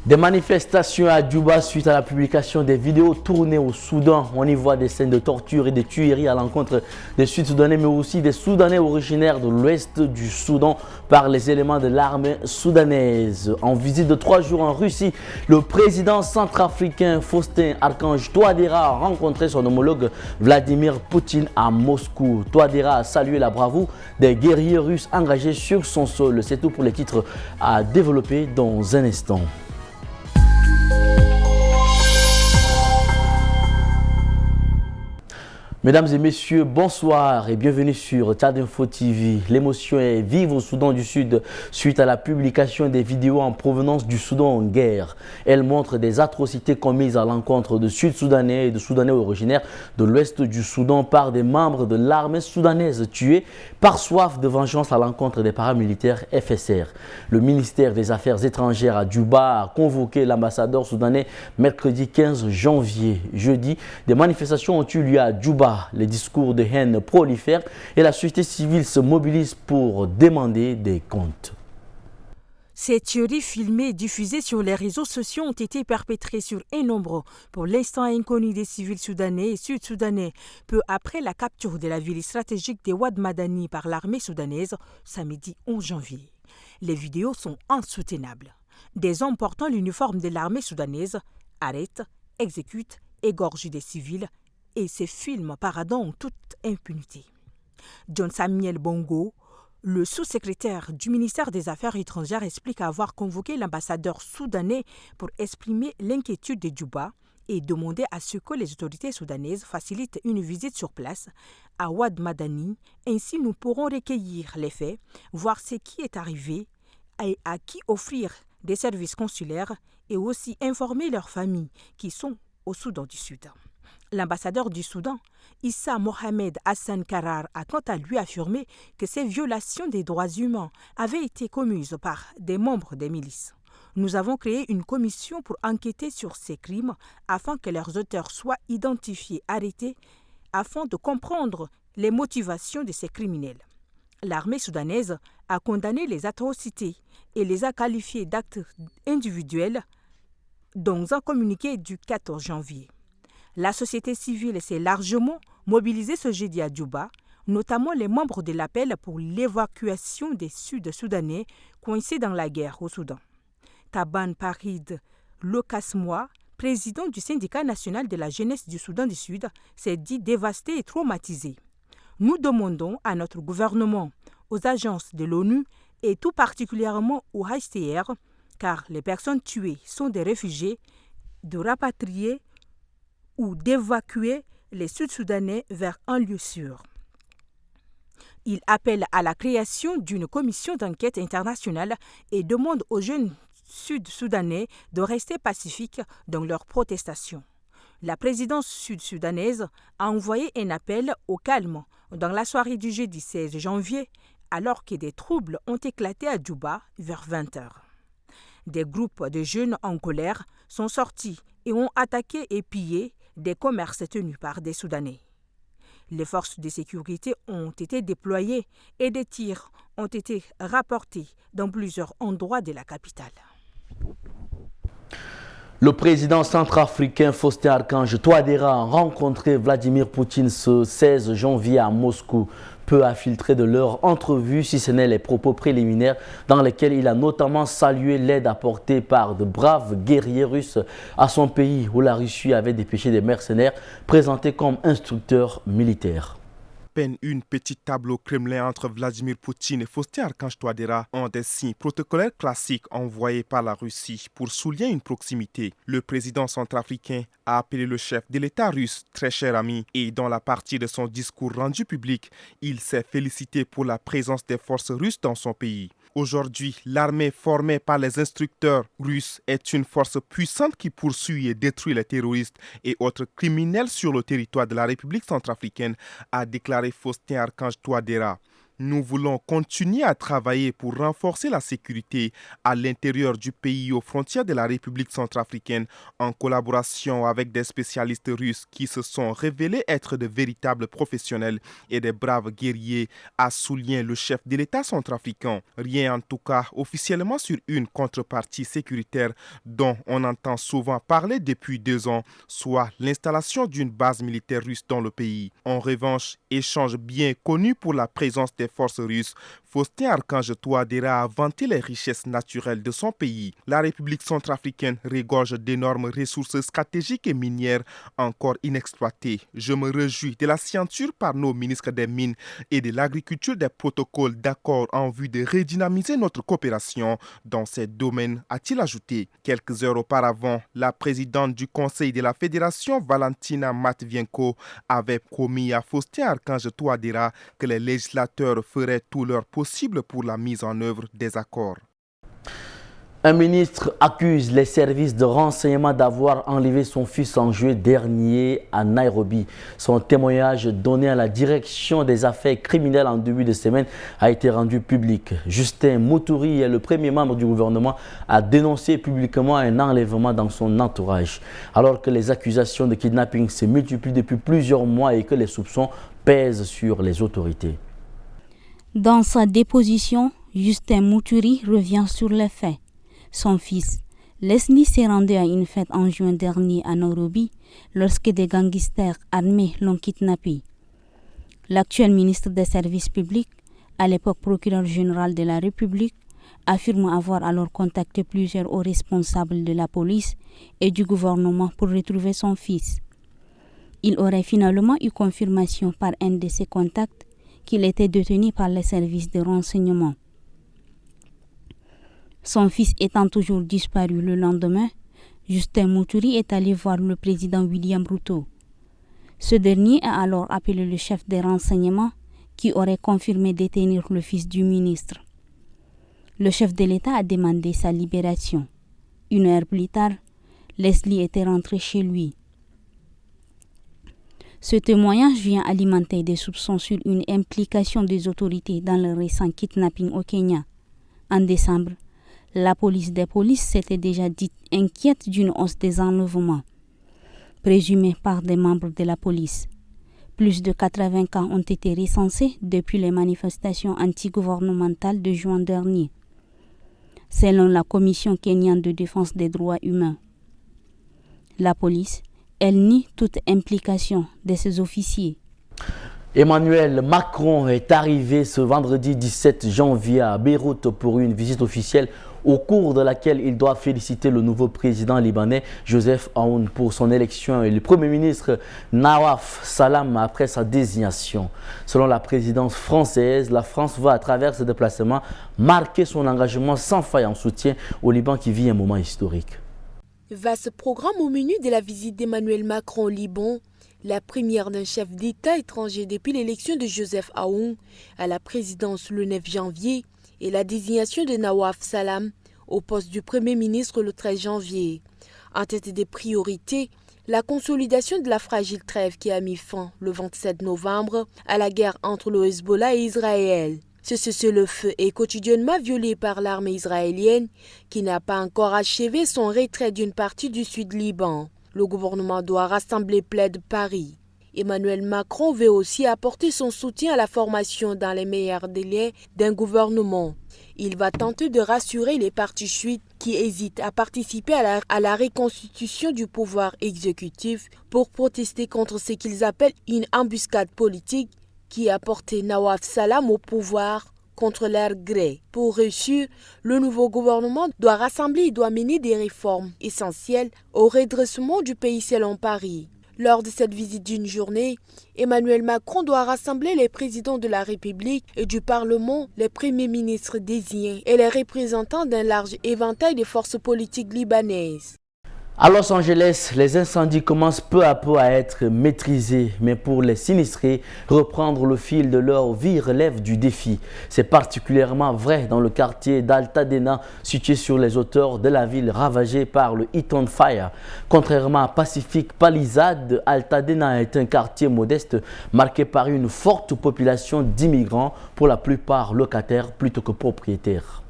Des manifestations à Djouba suite à la publication des vidéos tournées au Soudan. On y voit des scènes de torture et de tueries à l'encontre des Sud-Soudanais, mais aussi des Soudanais originaires de l'ouest du Soudan par les éléments de l'armée soudanaise. En visite de 3 jours en Russie, le président centrafricain Faustin Archange Touadéra a rencontré son homologue Vladimir Poutine à Moscou. Touadéra a salué la bravoure des guerriers russes engagés sur son sol. C'est tout pour les titres à développer dans un instant. Mesdames et messieurs, bonsoir et bienvenue sur Tchad Info TV. L'émotion est vive au Soudan du Sud suite à la publication des vidéos en provenance du Soudan en guerre. Elles montrent des atrocités commises à l'encontre de Sud-Soudanais et de Soudanais originaires de l'ouest du Soudan par des membres de l'armée soudanaise tués par soif de vengeance à l'encontre des paramilitaires FSR. Le ministère des Affaires étrangères à Djouba a convoqué l'ambassadeur soudanais mercredi 15 janvier. Jeudi, des manifestations ont eu lieu à Djouba. Les discours de haine prolifèrent et la société civile se mobilise pour demander des comptes. Ces tueries filmées et diffusées sur les réseaux sociaux ont été perpétrées sur un nombre pour l'instant inconnu des civils soudanais et sud-soudanais, peu après la capture de la ville stratégique de Wad Madani par l'armée soudanaise samedi 11 janvier. Les vidéos sont insoutenables. Des hommes portant l'uniforme de l'armée soudanaise arrêtent, exécutent, égorgent des civils et ces films paradant en toute impunité. John Samuel Bongo, le sous-secrétaire du ministère des Affaires étrangères, explique avoir convoqué l'ambassadeur soudanais pour exprimer l'inquiétude de Djouba et demander à ce que les autorités soudanaises facilitent une visite sur place à Wad Madani. Ainsi, nous pourrons recueillir les faits, voir ce qui est arrivé et à qui offrir des services consulaires et aussi informer leurs familles qui sont au Soudan du Sud. L'ambassadeur du Soudan, Issa Mohamed Hassan Karar, a quant à lui affirmé que ces violations des droits humains avaient été commises par des membres des milices. Nous avons créé une commission pour enquêter sur ces crimes afin que leurs auteurs soient identifiés, arrêtés, afin de comprendre les motivations de ces criminels. L'armée soudanaise a condamné les atrocités et les a qualifiées d'actes individuels dans un communiqué du 14 janvier. La société civile s'est largement mobilisée ce jeudi à Djouba, notamment les membres de l'appel pour l'évacuation des Sud-Soudanais coincés dans la guerre au Soudan. Taban Parid Lokasmoa, président du syndicat national de la jeunesse du Soudan du Sud, s'est dit dévasté et traumatisé. Nous demandons à notre gouvernement, aux agences de l'ONU et tout particulièrement au HCR, car les personnes tuées sont des réfugiés, de rapatrier ou d'évacuer les Sud-Soudanais vers un lieu sûr. Il appelle à la création d'une commission d'enquête internationale et demande aux jeunes Sud-Soudanais de rester pacifiques dans leurs protestations. La présidence sud-soudanaise a envoyé un appel au calme dans la soirée du jeudi 16 janvier, alors que des troubles ont éclaté à Djouba vers 20h. Des groupes de jeunes en colère sont sortis et ont attaqué et pillé des commerces tenus par des Soudanais. Les forces de sécurité ont été déployées et des tirs ont été rapportés dans plusieurs endroits de la capitale. Le président centrafricain Faustin Archange Touadéra a rencontré Vladimir Poutine ce 16 janvier à Moscou. Peu a filtré de leur entrevue, si ce n'est les propos préliminaires dans lesquels il a notamment salué l'aide apportée par de braves guerriers russes à son pays où la Russie avait dépêché des mercenaires présentés comme instructeurs militaires. Peine une petite table au Kremlin entre Vladimir Poutine et Faustin Archange Touadéra ont des signes protocolaires classiques envoyés par la Russie pour souligner une proximité. Le président centrafricain a appelé le chef de l'État russe très cher ami et dans la partie de son discours rendu public, il s'est félicité pour la présence des forces russes dans son pays. Aujourd'hui, l'armée formée par les instructeurs russes est une force puissante qui poursuit et détruit les terroristes et autres criminels sur le territoire de la République centrafricaine, a déclaré Faustin Archange Touadéra. Nous voulons continuer à travailler pour renforcer la sécurité à l'intérieur du pays aux frontières de la République centrafricaine en collaboration avec des spécialistes russes qui se sont révélés être de véritables professionnels et des braves guerriers, a souligné le chef de l'État centrafricain. Rien en tout cas officiellement sur une contrepartie sécuritaire dont on entend souvent parler depuis 2 ans, soit l'installation d'une base militaire russe dans le pays. En revanche, échange bien connu pour la présence des forces russes, Faustin Archange Touadéra a vanté les richesses naturelles de son pays. La République centrafricaine regorge d'énormes ressources stratégiques et minières encore inexploitées. Je me réjouis de la signature par nos ministres des Mines et de l'Agriculture des protocoles d'accord en vue de redynamiser notre coopération dans ces domaines, a-t-il ajouté. Quelques heures auparavant, la présidente du Conseil de la Fédération, Valentina Matvienko, avait promis à Faustin Archange Touadéra que les législateurs feraient tout leur possible pour la mise en œuvre des accords. Un ministre accuse les services de renseignement d'avoir enlevé son fils en juillet dernier à Nairobi. Son témoignage donné à la direction des affaires criminelles en début de semaine a été rendu public. Justin Muturi, le premier membre du gouvernement, a dénoncé publiquement un enlèvement dans son entourage. Alors que les accusations de kidnapping se multiplient depuis plusieurs mois et que les soupçons pèsent sur les autorités. Dans sa déposition, Justin Muturi revient sur les faits. Son fils, Leslie, s'est rendu à une fête en juin dernier à Nairobi lorsque des gangsters armés l'ont kidnappé. L'actuel ministre des Services publics, à l'époque procureur général de la République, affirme avoir alors contacté plusieurs hauts responsables de la police et du gouvernement pour retrouver son fils. Il aurait finalement eu confirmation par un de ses contacts qu'il était détenu par les services de renseignement. Son fils étant toujours disparu le lendemain, Justin Muturi est allé voir le président William Ruto. Ce dernier a alors appelé le chef des renseignements qui aurait confirmé détenir le fils du ministre. Le chef de l'État a demandé sa libération. 1 heure plus tard, Leslie était rentré chez lui. Ce témoignage vient alimenter des soupçons sur une implication des autorités dans le récent kidnapping au Kenya. En décembre, la police des polices s'était déjà dite inquiète d'une hausse des enlèvements, présumés par des membres de la police. Plus de 80 cas ont été recensés depuis les manifestations antigouvernementales de juin dernier, selon la Commission kenyane de défense des droits humains. La police, elle nie toute implication de ses officiers. Emmanuel Macron est arrivé ce vendredi 17 janvier à Beyrouth pour une visite officielle au cours de laquelle il doit féliciter le nouveau président libanais Joseph Aoun pour son élection et le Premier ministre Nawaf Salam après sa désignation. Selon la présidence française, la France va à travers ce déplacement marquer son engagement sans faille en soutien au Liban qui vit un moment historique. Vaste programme au menu de la visite d'Emmanuel Macron au Liban, la première d'un chef d'État étranger depuis l'élection de Joseph Aoun à la présidence le 9 janvier et la désignation de Nawaf Salam au poste du Premier ministre le 13 janvier. En tête des priorités, la consolidation de la fragile trêve qui a mis fin le 27 novembre à la guerre entre le Hezbollah et Israël. Ce cessez-le-feu est quotidiennement violé par l'armée israélienne qui n'a pas encore achevé son retrait d'une partie du sud Liban. Le gouvernement doit rassembler plaide Paris. Emmanuel Macron veut aussi apporter son soutien à la formation dans les meilleurs délais d'un gouvernement. Il va tenter de rassurer les partis chiites qui hésitent à participer à la reconstitution du pouvoir exécutif pour protester contre ce qu'ils appellent une embuscade politique qui a porté Nawaf Salam au pouvoir contre leur gré. Pour réussir, le nouveau gouvernement doit rassembler et doit mener des réformes essentielles au redressement du pays selon Paris. Lors de cette visite d'une journée, Emmanuel Macron doit rassembler les présidents de la République et du Parlement, les premiers ministres désignés et les représentants d'un large éventail des forces politiques libanaises. À Los Angeles, les incendies commencent peu à peu à être maîtrisés, mais pour les sinistrés, reprendre le fil de leur vie relève du défi. C'est particulièrement vrai dans le quartier d'Altadena, situé sur les hauteurs de la ville ravagée par le Heat on Fire. Contrairement à Pacific Palisades, Altadena est un quartier modeste marqué par une forte population d'immigrants, pour la plupart locataires plutôt que propriétaires.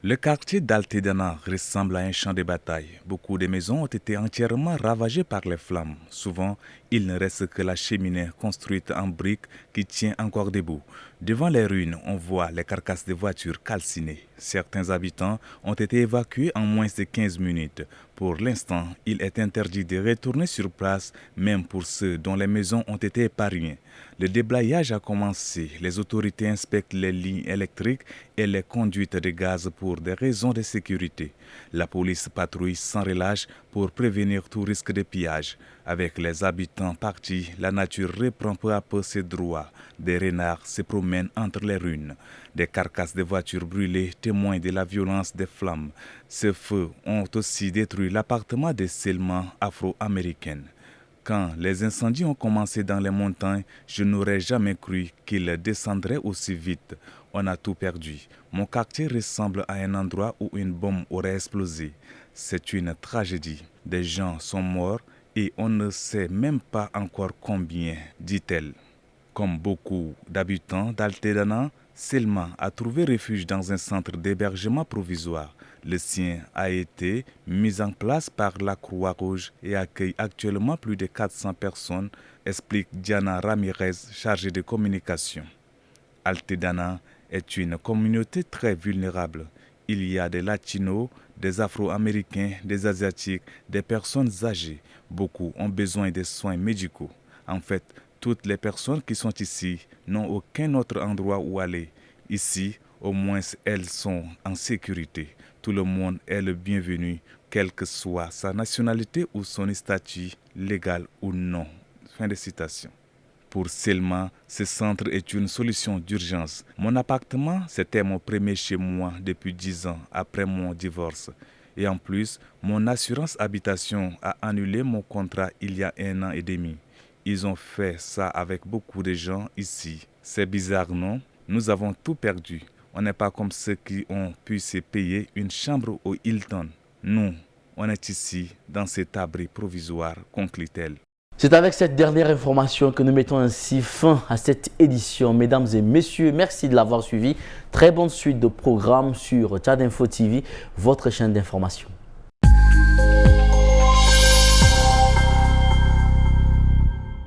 Le quartier d'Altadena ressemble à un champ de bataille. Beaucoup de maisons ont été entièrement ravagées par les flammes. Souvent, il ne reste que la cheminée construite en briques qui tient encore debout. Devant les ruines, on voit les carcasses de voitures calcinées. Certains habitants ont été évacués en moins de 15 minutes. Pour l'instant, il est interdit de retourner sur place, même pour ceux dont les maisons ont été épargnées. Le déblayage a commencé. Les autorités inspectent les lignes électriques et les conduites de gaz pour des raisons de sécurité. La police patrouille sans relâche pour prévenir tout risque de pillage. Avec les habitants partis, la nature reprend peu à peu ses droits. Des renards se promènent entre les ruines. Des carcasses de voitures brûlées témoignent de la violence des flammes. Ces feux ont aussi détruit l'appartement de Selma, afro-américaine. Quand les incendies ont commencé dans les montagnes, je n'aurais jamais cru qu'ils descendraient aussi vite. On a tout perdu. Mon quartier ressemble à un endroit où une bombe aurait explosé. C'est une tragédie. Des gens sont morts et on ne sait même pas encore combien, dit-elle. Comme beaucoup d'habitants d'Altadena, Selma a trouvé refuge dans un centre d'hébergement provisoire. Le sien a été mis en place par la Croix-Rouge et accueille actuellement plus de 400 personnes, explique Diana Ramirez, chargée de communication. Altadena est une communauté très vulnérable. Il y a des Latinos, des Afro-Américains, des Asiatiques, des personnes âgées. Beaucoup ont besoin de soins médicaux. En fait, toutes les personnes qui sont ici n'ont aucun autre endroit où aller. Ici, au moins, elles sont en sécurité. Tout le monde est le bienvenu, quelle que soit sa nationalité ou son statut, légal ou non. Fin de citation. Pour Selma, ce centre est une solution d'urgence. Mon appartement, c'était mon premier chez moi depuis 10 ans après mon divorce. Et en plus, mon assurance habitation a annulé mon contrat il y a 1 an et demi. Ils ont fait ça avec beaucoup de gens ici. C'est bizarre, non? Nous avons tout perdu. On n'est pas comme ceux qui ont pu se payer une chambre au Hilton. Nous, on est ici, dans cet abri provisoire, conclut-elle. C'est avec cette dernière information que nous mettons ainsi fin à cette édition. Mesdames et messieurs, merci de l'avoir suivi. Très bonne suite de programmes sur Tchad Info TV, votre chaîne d'information.